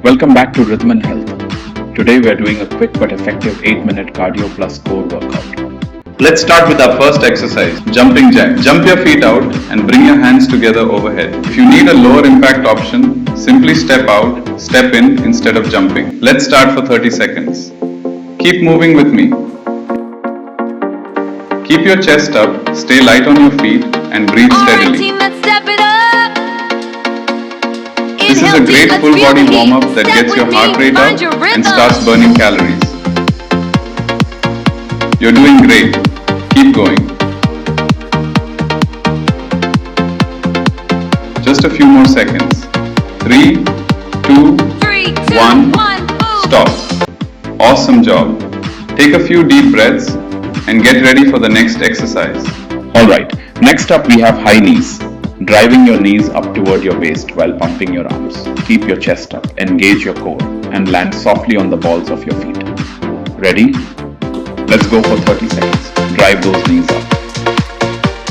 Welcome back to Rhythm and Health. Today we are doing a quick but effective 8-minute cardio plus core workout. Let's start with our first exercise, jumping jack. Jump your feet out and bring your hands together overhead. If you need a lower impact option, simply step out, step in instead of jumping. Let's start for 30 seconds. Keep moving with me. Keep your chest up, stay light on your feet and breathe steadily. This is a great full body warm up that gets your heart rate up and starts burning calories. You're doing great. Keep going. Just a few more seconds. 3, 2, 1, stop. Awesome job. Take a few deep breaths and get ready for the next exercise. Alright, next up we have high knees. Driving your knees up toward your waist while pumping your arms. Keep your chest up, engage your core, and land softly on the balls of your feet. Ready? Let's go for 30 seconds. Drive those knees up.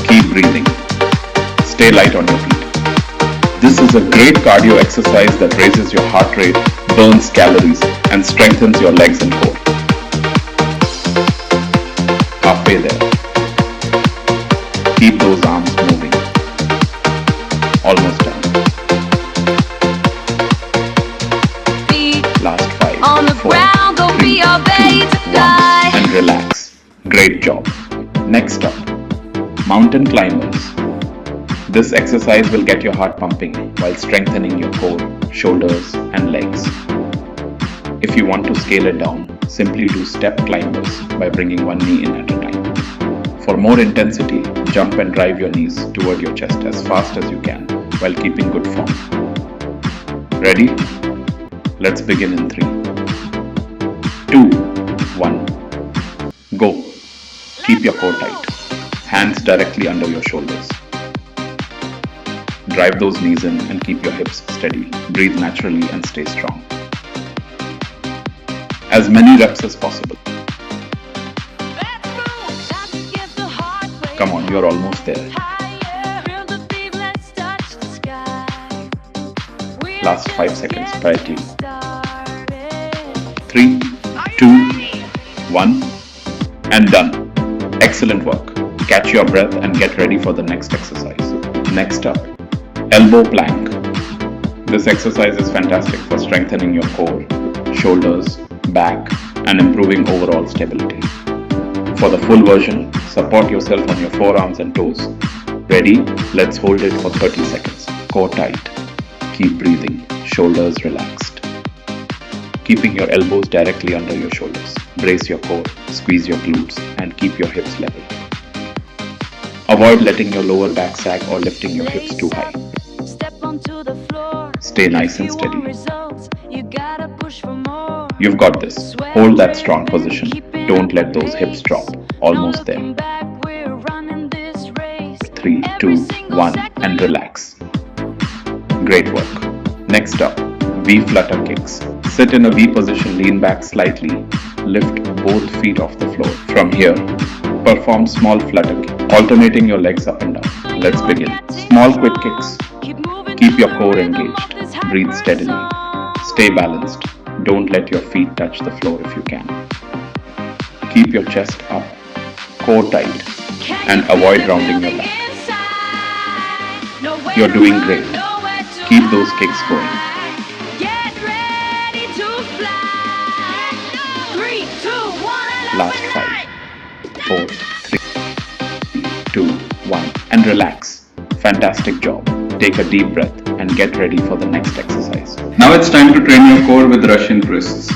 Keep breathing. Stay light on your feet. This is a great cardio exercise that raises your heart rate, burns calories, and strengthens your legs and core. Halfway there. Keep those arms moving. Almost done. Last 5, on the 4, ground, don't 3, be afraid 2, to die. 1, and relax. Great job. Next up, mountain climbers. This exercise will get your heart pumping while strengthening your core, shoulders, and legs. If you want to scale it down, simply do step climbers by bringing one knee in at a time. For more intensity, jump and drive your knees toward your chest as fast as you can while keeping good form. Ready? Let's begin in 3, 2, 1. Go. Keep your core tight. Hands directly under your shoulders. Drive those knees in and keep your hips steady. Breathe naturally and stay strong. As many reps as possible. Come on, you're almost there. Last 5 seconds, quietly. 3, 2, 1, and done. Excellent work. Catch your breath and get ready for the next exercise. Next up, elbow plank. This exercise is fantastic for strengthening your core, shoulders, back, and improving overall stability. For the full version, support yourself on your forearms and toes. Ready? Let's hold it for 30 seconds. Core tight. Keep breathing. Shoulders relaxed. Keeping your elbows directly under your shoulders. Brace your core, squeeze your glutes, and keep your hips level. Avoid letting your lower back sag or lifting your hips too high. Stay nice and steady. You've got this. Hold that strong position. Don't let those hips drop. Almost there. 3, 2, 1, and relax. Great work. Next up, V Flutter Kicks. Sit in a V position, lean back slightly. Lift both feet off the floor. From here, perform small flutter kick, alternating your legs up and down. Let's begin. Small quick kicks. Keep your core engaged. Breathe steadily. Stay balanced. Don't let your feet touch the floor if you can. Keep your chest up, core tight, and avoid rounding your back. You're doing great. Keep those kicks going. Last 5, 4, 3, 2, 1, and relax. Fantastic job. Take a deep breath and get ready for the next exercise. Now it's time to train your core with Russian twists.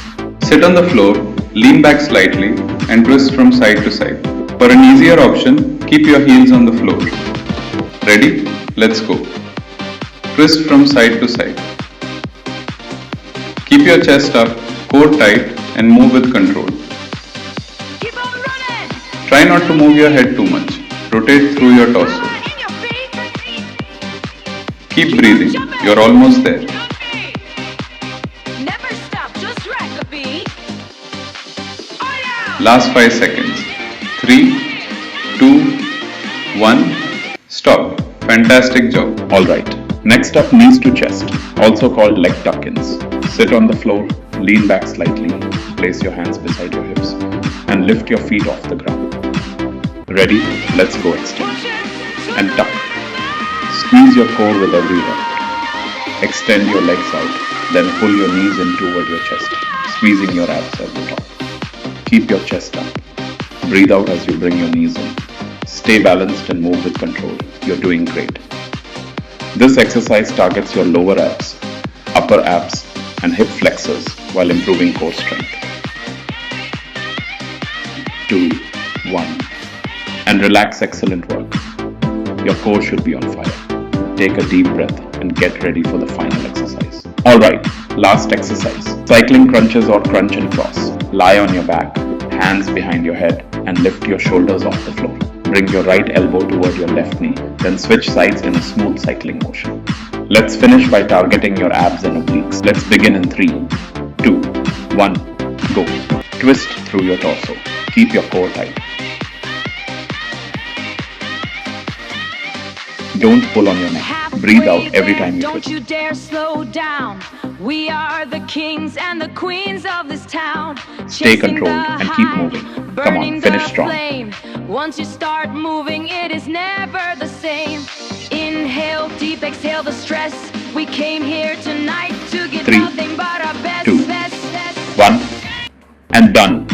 Sit on the floor, lean back slightly, and twist from side to side. For an easier option, keep your heels on the floor. Ready? Let's go. Twist from side to side. Keep your chest up, core tight, and move with control. Try not to move your head too much. Rotate through your torso. Keep breathing. You're almost there. Last 5 seconds. 3, 2, 1. Stop. Fantastic job. Alright, next up, knees to chest, also called leg tuck-ins. Sit on the floor, lean back slightly, place your hands beside your hips, and lift your feet off the ground. Ready? Let's go extend. And tuck. Squeeze your core with every rep. Extend your legs out, then pull your knees in toward your chest, squeezing your abs at the top. Keep your chest up. Breathe out as you bring your knees in. Stay balanced and move with control. You're doing great. This exercise targets your lower abs, upper abs, and hip flexors while improving core strength. 2, 1. And relax. Excellent work. Your core should be on fire. Take a deep breath and get ready for the final exercise. Alright, last exercise. Cycling crunches or crunch and cross. Lie on your back, hands behind your head, and lift your shoulders off the floor. Bring your right elbow toward your left knee, then switch sides in a smooth cycling motion. Let's finish by targeting your abs and obliques. Let's begin in 3, 2, 1, go. Twist through your torso. Keep your core tight. Don't pull on your neck. Breathe out every time you twist. Don't you dare slow down. We are the kings and the queens of this town. Stay controlled and keep moving. Come on, finish strong. Once you start moving, it is never the same. Inhale deep, exhale the stress. We came here tonight to get 3, nothing but our best. 2, 1, and done.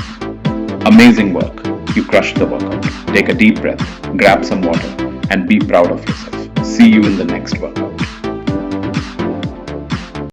Amazing work. You crushed the workout. Take a deep breath, grab some water, and be proud of yourself. See you in the next workout.